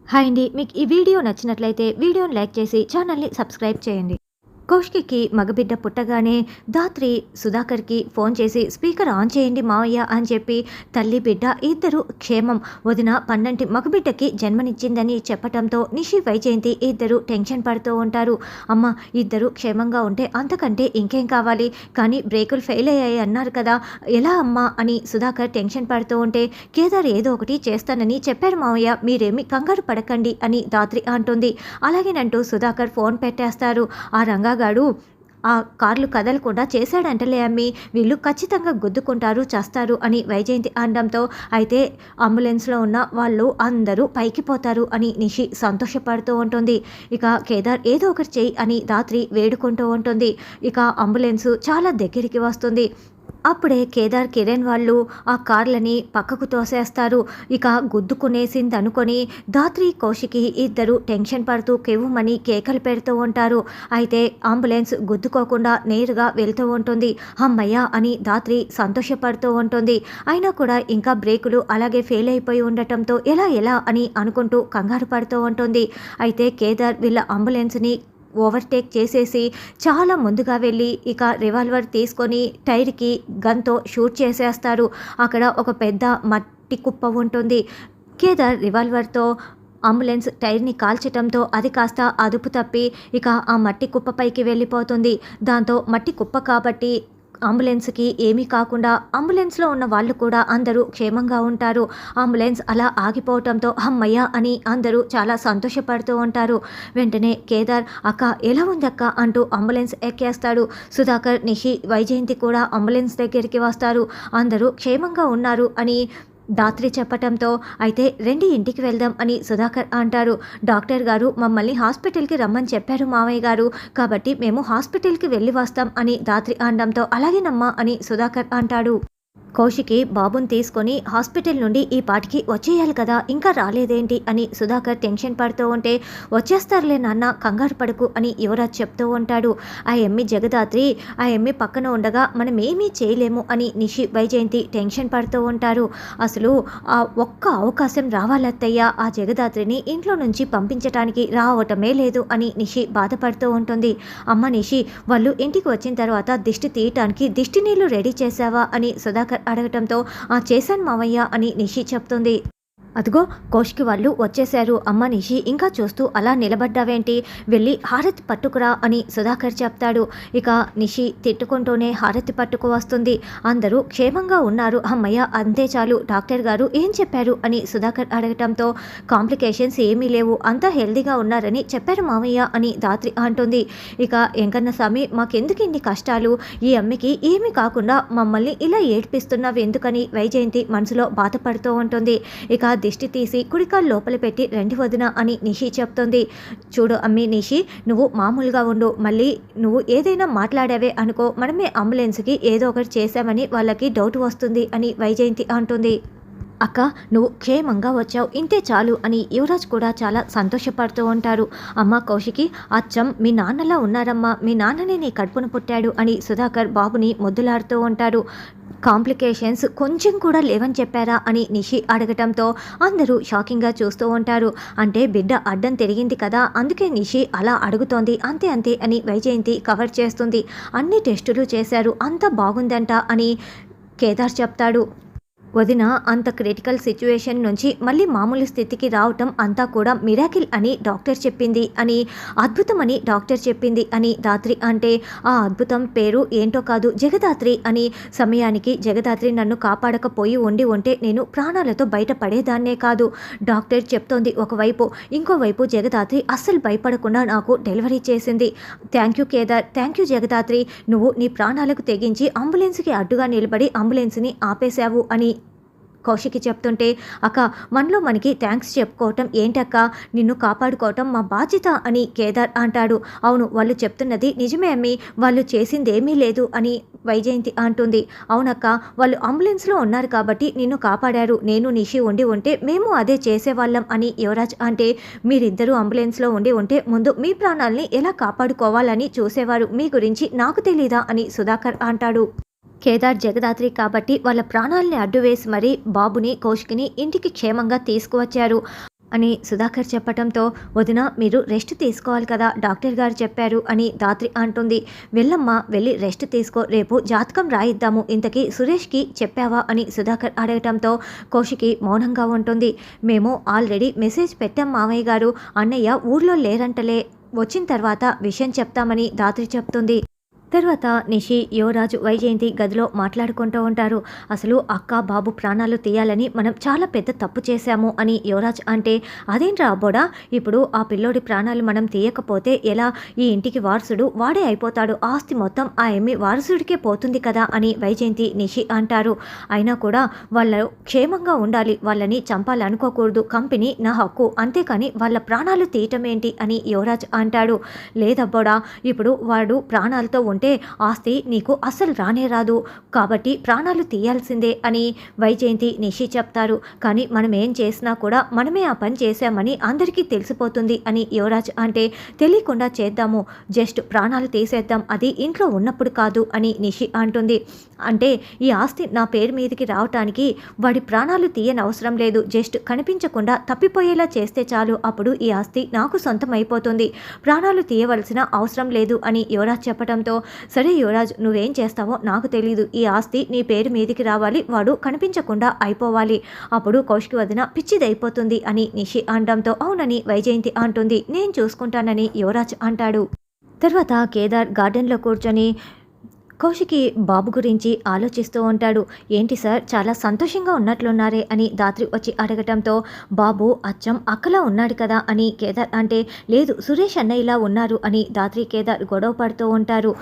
Hi అండి. మీకు ఈ వీడియో నచ్చినట్లయితే వీడియోని లైక్ చేసి ఛానల్‌ని సబ్స్క్రైబ్ చేయండి. కౌశిక్‌కి మగబిడ్డ పుట్టగానే ధాత్రి సుధాకర్‌కి ఫోన్ చేసి స్పీకర్ ఆన్ చేయండి మావయ్య అని చెప్పి తల్లి బిడ్డ ఇద్దరు క్షేమం వదిన పన్నంటి మగబిడ్డకి జన్మనిచ్చిందని చెప్పటంతో నిషి వైజయంతి ఇద్దరు టెన్షన్ పడుతూ ఉంటారు. అమ్మ ఇద్దరు క్షేమంగా ఉంటే అంతకంటే ఇంకేం కావాలి, కానీ బ్రేకులు ఫెయిల్ అయ్యాయి అన్నారు కదా, ఎలా అమ్మా అని సుధాకర్ టెన్షన్ పడుతూ ఉంటే కేదార్ ఏదో ఒకటి చేస్తానని చెప్పారు మావయ్య, మీరేమి కంగారు పడకండి అని ధాత్రి అంటుంది. అలాగేనంటూ సుధాకర్ ఫోన్ పెట్టేస్తారు. ఆ రంగా గాడు ఆ కార్లు కదలకుండా చేశాడంటలే అమ్మి, వీళ్ళు ఖచ్చితంగా గుద్దుకుంటారు చస్తారు అని వైజయంతి అనడంతో అయితే అంబులెన్స్లో ఉన్న వాళ్ళు అందరూ పైకి పోతారు అని నిషి సంతోషపడుతూ ఉంటుంది. ఇక కేదార్ ఏదో ఒకటి చెయ్యి అని ధాత్రి వేడుకుంటూ ఉంటుంది. ఇక అంబులెన్సు చాలా దగ్గరికి వస్తుంది. అప్పుడే కేదార్ కిరణ్ వాళ్ళు ఆ కార్లని పక్కకు తోసేస్తారు. ఇక గుద్దుకునేసిందనుకొని ధాత్రి కౌశికి ఇద్దరు టెన్షన్ పడుతూ కెవ్వుమని కేకలు పెడుతూ ఉంటారు. అయితే అంబులెన్స్ గుద్దుకోకుండా నేరుగా వెళ్తూ ఉంటుంది. అమ్మయ్య అని ధాత్రి సంతోషపడుతూ ఉంటుంది. అయినా కూడా ఇంకా బ్రేకులు అలాగే ఫెయిల్ అయిపోయి ఉండటంతో ఎలా అని అనుకుంటూ కంగారు పడుతూ ఉంటుంది. అయితే కేదార్ వీళ్ళ అంబులెన్స్ని ఓవర్టేక్ చేసేసి చాలా ముందుగా వెళ్ళి ఇక రివాల్వర్ తీసుకొని టైర్కి గన్తో షూట్ చేసేస్తారు. అక్కడ ఒక పెద్ద మట్టి కుప్ప ఉంటుంది. కేదార్ రివాల్వర్తో అంబులెన్స్ టైర్ని కాల్చటంతో అది కాస్త అదుపు తప్పి ఇక ఆ మట్టి కుప్పపైకి వెళ్ళిపోతుంది. దాంతో మట్టి కుప్ప కాబట్టి అంబులెన్స్కి ఏమీ కాకుండా అంబులెన్స్లో ఉన్న వాళ్ళు కూడా అందరూ క్షేమంగా ఉంటారు. అంబులెన్స్ అలా ఆగిపోవటంతో అమ్మయ్య అని అందరూ చాలా సంతోషపడుతూ ఉంటారు. వెంటనే కేదార్ అక్క ఎలా ఉందక్క అంటూ అంబులెన్స్ ఎక్కేస్తాడు. సుధాకర్, నిషి, వైజయంతి కూడా అంబులెన్స్ దగ్గరికి వస్తారు. అందరూ క్షేమంగా ఉన్నారు అని ధాత్రి చెప్పటంతో అయితే రండి ఇంటికి వెళ్దాం అని సుధాకర్ అంటారు. డాక్టర్ గారు మమ్మల్ని హాస్పిటల్కి రమ్మని చెప్పారు మావయ్య గారు, కాబట్టి మేము హాస్పిటల్కి వెళ్ళి వస్తాం అని ధాత్రి అనడంతో అలాగేనమ్మా అని సుధాకర్ అంటాడు. కౌశికి బాబుని తీసుకొని హాస్పిటల్ నుండి ఈ పాటికి వచ్చేయాలి కదా, ఇంకా రాలేదేంటి అని సుధాకర్ టెన్షన్ పడుతూ ఉంటే వచ్చేస్తారులే నాన్న కంగారు పడకు అని యువరాజ్ చెప్తూ ఉంటాడు. ఆ ఎమ్మి జగదాత్రి ఆ ఎమ్మి పక్కన ఉండగా మనం ఏమీ చేయలేము అని నిషి, వైజయంతి టెన్షన్ పడుతూ ఉంటారు. అసలు ఆ ఒక్క అవకాశం రావాలత్తయ్య, ఆ జగదాత్రిని ఇంట్లో నుంచి పంపించడానికి రావటమే లేదు అని నిషి బాధపడుతూ ఉంటుంది. అమ్మ నిషి, వాళ్ళు ఇంటికి వచ్చిన తర్వాత దిష్టి తీయటానికి దిష్టి నీళ్లు రెడీ చేశావా అని సుధాకర్ అడగటంతో చేశాను మావయ్య అని నిషి చెప్తుంది. అదిగో కౌశికి వాళ్ళు వచ్చేశారు. అమ్మ నిషి ఇంకా చూస్తూ అలా నిలబడ్డావేంటి, వెళ్ళి హారతి పట్టుకురా అని సుధాకర్ చెప్తాడు. ఇక నిషి తిట్టుకుంటూనే హారతి పట్టుకు వస్తుంది. అందరూ క్షేమంగా ఉన్నారు అమ్మయ్య, అంతే చాలు, డాక్టర్ గారు ఏం చెప్పారు అని సుధాకర్ అడగటంతో కాంప్లికేషన్స్ ఏమీ లేవు, అంతా హెల్దీగా ఉన్నారని చెప్పారు మావయ్య అని ధాత్రి అంటుంది. ఇక వెంకన్న స్వామి మాకెందుకు ఇన్ని కష్టాలు, ఈ అమ్మికి ఏమీ కాకుండా మమ్మల్ని ఇలా ఏడ్పిస్తున్నావు ఎందుకని వైజయంతి మనసులో బాధపడుతూ ఉంటుంది. ఇక దిష్టి తీసి కుడికాలు లోపల పెట్టి రండి వదిన అని నిషి చెప్తుంది. చూడు అమ్మి నిషి, నువ్వు మామూలుగా ఉండు, మళ్ళీ నువ్వు ఏదైనా మాట్లాడావే అనుకో మనమే అంబులెన్స్కి ఏదో ఒకటి చేశామని వాళ్ళకి డౌట్ వస్తుంది అని వైజయంతి అంటుంది. అక్క నువ్వు క్షేమంగా వచ్చావు, ఇంతే చాలు అని యువరాజ్ కూడా చాలా సంతోషపడుతూ ఉంటారు. అమ్మ కౌశికి అచ్చం మీ నాన్నలా ఉన్నారమ్మా, మీ నాన్ననే నీ కడుపున పుట్టాడు అని సుధాకర్ బాబుని ముద్దులాడుతూ ఉంటారు. కాంప్లికేషన్స్ కొంచెం కూడా లేవని చెప్పారా అని నిషి అడగటంతో అందరూ షాకింగ్గా చూస్తూ ఉంటారు. అంటే బిడ్డ అడ్డం తిరిగింది కదా, అందుకే నిషి అలా అడుగుతోంది, అంతే అని వైజయంతి కవర్ చేస్తుంది. అన్ని టెస్టులు చేశారు, అంతా బాగుందంట అని కేదార్ చెప్తాడు. వదిన అంత క్రిటికల్ సిచ్యువేషన్ నుంచి మళ్ళీ మామూలు స్థితికి రావటం అంతా కూడా మిరాకిల్ అని డాక్టర్ చెప్పింది అని, అద్భుతమని డాక్టర్ చెప్పింది అని ధాత్రి అంటే ఆ అద్భుతం పేరు ఏంటో కాదు జగదాత్రి అని, సమయానికి జగదాత్రి నన్ను కాపాడకపోయి ఉంటే నేను ప్రాణాలతో బయటపడేదాన్నే కాదు. డాక్టర్ చెప్తోంది ఒకవైపు, ఇంకోవైపు జగదాత్రి అస్సలు భయపడకుండా నాకు డెలివరీ చేసింది. Thank you Kedar, thank you Jagadhatri, నువ్వు నీ ప్రాణాలకు తెగించి అంబులెన్స్కి అడ్డుగా నిలబడి అంబులెన్స్ని ఆపేశావు అని కౌశికి చెప్తుంటే అక్క మనలో మనకి థ్యాంక్స్ చెప్పుకోవటం ఏంటక్క, నిన్ను కాపాడుకోవటం మా బాధ్యత అని కేదార్ అంటాడు. అవును వాళ్ళు చెప్తున్నది నిజమే అమ్మి, వాళ్ళు చేసిందేమీ లేదు అని వైజయంతి అంటుంది. అవునక్క వాళ్ళు అంబులెన్స్లో ఉన్నారు కాబట్టి నిన్ను కాపాడారు, నేను నిషి ఉంటే మేము అదే చేసేవాళ్ళం అని యువరాజ్ అంటే మీరిద్దరూ అంబులెన్స్లో ఉంటే ముందు మీ ప్రాణాలని ఎలా కాపాడుకోవాలని చూసేవారు, మీ గురించి నాకు తెలీదా అని సుధాకర్ అంటాడు. కేదార్ జగదాత్రి కాబట్టి వాళ్ళ ప్రాణాలని అడ్డువేసి మరీ బాబుని కౌశికిని ఇంటికి క్షేమంగా తీసుకువచ్చారు. అని సుధాకర్ చెప్పటంతో, వదిన మీరు రెస్ట్ తీసుకోవాలి కదా, డాక్టర్ గారు చెప్పారు అని ధాత్రి అంటుంది. వెళ్ళమ్మా, వెళ్ళి రెస్ట్ తీసుకో, రేపు జాతకం రాయిద్దాము, ఇంతకీ సురేష్కి చెప్పావా అని సుధాకర్ అడగటంతో కౌశికి మౌనంగా ఉంటుంది. మేము ఆల్రెడీ మెసేజ్ పెట్టాం మామయ్య గారు, అన్నయ్య ఊర్లో లేరంటలే, వచ్చిన తర్వాత విషయం చెప్తామని ధాత్రి చెప్తుంది. తర్వాత నిషి, యువరాజు, వైజయంతి గదిలో మాట్లాడుకుంటూ ఉంటారు. అసలు అక్క బాబు ప్రాణాలు తీయాలని మనం చాలా పెద్ద తప్పు చేశాము అని యువరాజ్ అంటే, అదేంట్రా అబ్బోడా, ఇప్పుడు ఆ పిల్లోడి ప్రాణాలు మనం తీయకపోతే ఎలా, ఈ ఇంటికి వారసుడు వాడే అయిపోతాడు, ఆస్తి మొత్తం ఆ ఎమ్మి వారసుడికే పోతుంది కదా అని వైజయంతి నిషి అంటారు. అయినా కూడా వాళ్ళు క్షేమంగా ఉండాలి, వాళ్ళని చంపాలనుకోకూడదు, కంపెనీ నా హక్కు, అంతేకాని వాళ్ళ ప్రాణాలు తీయటం ఏంటి అని యువరాజ్ అంటాడు. లేదబ్బోడా, ఇప్పుడు వాడు ప్రాణాలతో ఉంటే ఆస్తి నీకు అస్సలు రానే రాదు, కాబట్టి ప్రాణాలు తీయాల్సిందే అని వైజయంతి నిషి చెప్తారు. కానీ మనం ఏం చేసినా కూడా మనమే ఆ పని చేశామని అందరికీ తెలిసిపోతుంది అని యువరాజ్ అంటే, తెలియకుండా చేద్దాము, జస్ట్ ప్రాణాలు తీసేద్దాం, అది ఇంట్లో ఉన్నప్పుడు కాదు అని నిషి అంటుంది. అంటే ఈ ఆస్తి నా పేరు మీదకి రావటానికి వాడి ప్రాణాలు తీయని అవసరం లేదు, జస్ట్ కనిపించకుండా తప్పిపోయేలా చేస్తే చాలు, అప్పుడు ఈ ఆస్తి నాకు సొంతం అయిపోతుంది, ప్రాణాలు తీయవలసిన అవసరం లేదు అని యువరాజ్ చెప్పడంతో, సరే యువరాజ్, నువ్వేం చేస్తావో నాకు తెలీదు, ఈ ఆస్తి నీ పేరు మీదికి రావాలి, వాడు కనిపించకుండా అయిపోవాలి, అప్పుడు కౌశికి వదిన పిచ్చిదైపోతుంది అని నిషి అనడంతో, అవునని వైజయంతి అంటుంది. నేను చూసుకుంటానని యువరాజ్ అంటాడు. తర్వాత కేదార్ గార్డెన్లో కూర్చొని కౌశికి బాబు గురించి ఆలోచిస్తూ ఉంటాడు. ఏంటి సార్, చాలా సంతోషంగా ఉన్నట్లున్నారే అని ధాత్రి వచ్చి అడగటంతో, బాబు అచ్చం అక్కలా ఉన్నాడు కదా అని కేదార్ అంటే, లేదు సురేష్ అన్నయ్యలా ఉన్నారు అని ధాత్రి కేదార్ గొడవ పడుతూ ఉంటారు.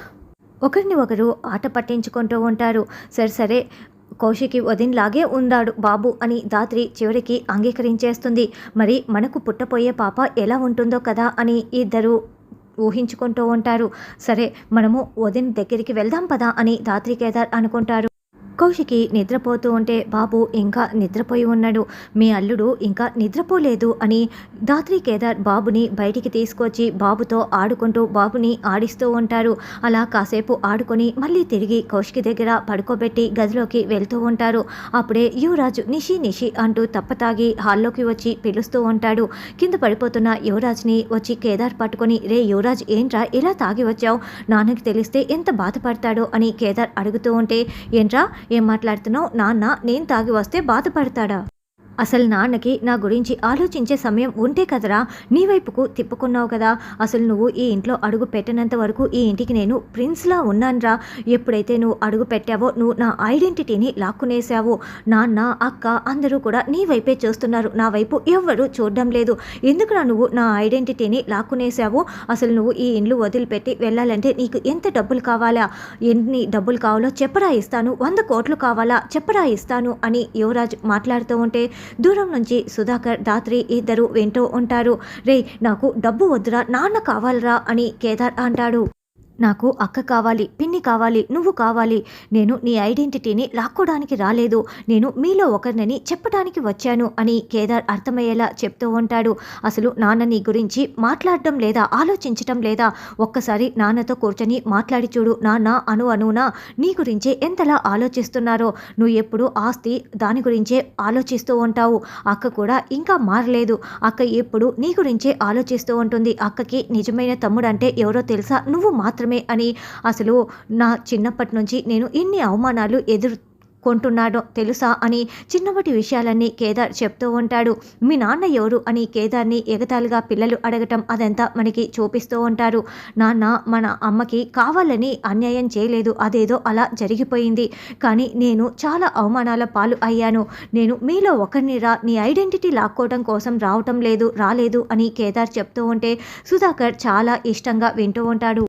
ఒకరిని ఒకరు ఆట పట్టించుకుంటూ ఉంటారు. సరే కౌశికి వదినలాగే ఉన్నాడు బాబు అని ధాత్రి చివరికి అంగీకరించేస్తుంది. మరి మనకు పుట్టపోయే పాప ఎలా ఉంటుందో కదా అని ఇద్దరు ఊహించుకుంటూ ఉంటారు. సరే మనము వదిన దగ్గరికి వెళ్దాం పదా అని ధాత్రి కేదార్ అనుకుంటారు. కౌశికి నిద్రపోతూ ఉంటే, బాబు ఇంకా నిద్రపోయి ఉన్నాడు, మీ అల్లుడు ఇంకా నిద్రపోలేదు అని ధాత్రి కేదార్ బాబుని బయటికి తీసుకొచ్చి బాబుతో ఆడుకుంటూ బాబుని ఆడిస్తూ ఉంటారు. అలా కాసేపు ఆడుకొని మళ్ళీ తిరిగి కౌశికి దగ్గర పడుకోబెట్టి గదిలోకి వెళ్తూ ఉంటారు. అప్పుడే యువరాజు నిషి అంటూ తప్పతాగి హాల్లోకి వచ్చి పిలుస్తూ ఉంటాడు. కింద పడిపోతున్న యువరాజ్ని వచ్చి కేదార్ పట్టుకొని, రే యువరాజ్, ఏంట్రా ఇలా తాగి వచ్చావు, నాన్నకి తెలిస్తే ఎంత బాధపడతాడో అని కేదార్ అడుగుతూ ఉంటే, ఏంట్రా ఏం మాట్లాడుతున్నావు, నాన్న నేను తాగి వస్తే బాధపడతాడా, అసలు నాన్నకి నా గురించి ఆలోచించే సమయం ఉంటే కదరా నీ వైపుకు తిప్పుకున్నావు కదా, అసలు నువ్వు ఈ ఇంట్లో అడుగు పెట్టినంత వరకు ఈ ఇంటికి నేను ప్రిన్స్లా ఉన్నాన్రా, ఎప్పుడైతే నువ్వు అడుగు పెట్టావో నువ్వు నా ఐడెంటిటీని లాక్కునేసావు, నాన్న అక్క అందరూ కూడా నీ వైపే చూస్తున్నారు, నా వైపు ఎవ్వరూ చూడడం లేదు, ఎందుకురా నువ్వు నా ఐడెంటిటీని లాక్కునేసావు, అసలు నువ్వు ఈ ఇండ్లు వదిలిపెట్టి వెళ్ళాలంటే నీకు ఎంత డబ్బులు కావాలా, ఎన్ని డబ్బులు కావాలో చెప్పరా ఇస్తాను, 100 కోట్లు కావాలా చెప్పరా ఇస్తాను అని యువరాజ్ మాట్లాడుతూ ఉంటే, దూరం నుంచి సుధాకర్ ధాత్రి ఇద్దరు వింటూ ఉంటారు. రే నాకు డబ్బు వద్దురా, నాన్న కావాలరా అని కేదార్ అంటాడు. నాకు అక్క కావాలి, పిన్ని కావాలి, నువ్వు కావాలి, నేను నీ ఐడెంటిటీని లాక్కోడానికి రాలేదు, నేను మీలో ఒకరినని చెప్పడానికి వచ్చాను అని కేదార్ అర్థమయ్యేలా చెప్తూ ఉంటాడు. అసలు నాన్న నీ గురించి మాట్లాడటం లేదా, ఆలోచించటం లేదా, ఒక్కసారి నాన్నతో కూర్చొని మాట్లాడి చూడు, నాన్న అణువున నీ గురించే ఎంతలా ఆలోచిస్తున్నారో, నువ్వు ఎప్పుడు ఆస్తి దాని గురించే ఆలోచిస్తూ ఉంటావు, అక్క కూడా ఇంకా మారలేదు, అక్క ఎప్పుడు నీ గురించే ఆలోచిస్తూ ఉంటుంది, అక్కకి నిజమైన తమ్ముడు అంటే ఎవరో తెలుసా, నువ్వు మాత్రమే అని, అసలు నా చిన్నప్పటి నుంచి నేను ఎన్ని అవమానాలు ఎదుర్కొంటున్నాడో తెలుసా అని చిన్నప్పటి విషయాలన్నీ కేదార్ చెప్తూ ఉంటాడు. మీ నాన్న ఎవరు అని కేదార్ని ఎగతాళిగా పిల్లలు అడగటం అదంతా మనకి చూపిస్తూ ఉంటారు. నాన్న మన అమ్మకి కావాలని అన్యాయం చేయలేదు, అదేదో అలా జరిగిపోయింది, కానీ నేను చాలా అవమానాల పాలు అయ్యాను, నేను మీలో ఒకరిని నీ ఐడెంటిటీ లాక్కోవడం కోసం రాలేదు అని కేదార్ చెప్తూ ఉంటే సుధాకర్ చాలా ఇష్టంగా వింటూ ఉంటాడు.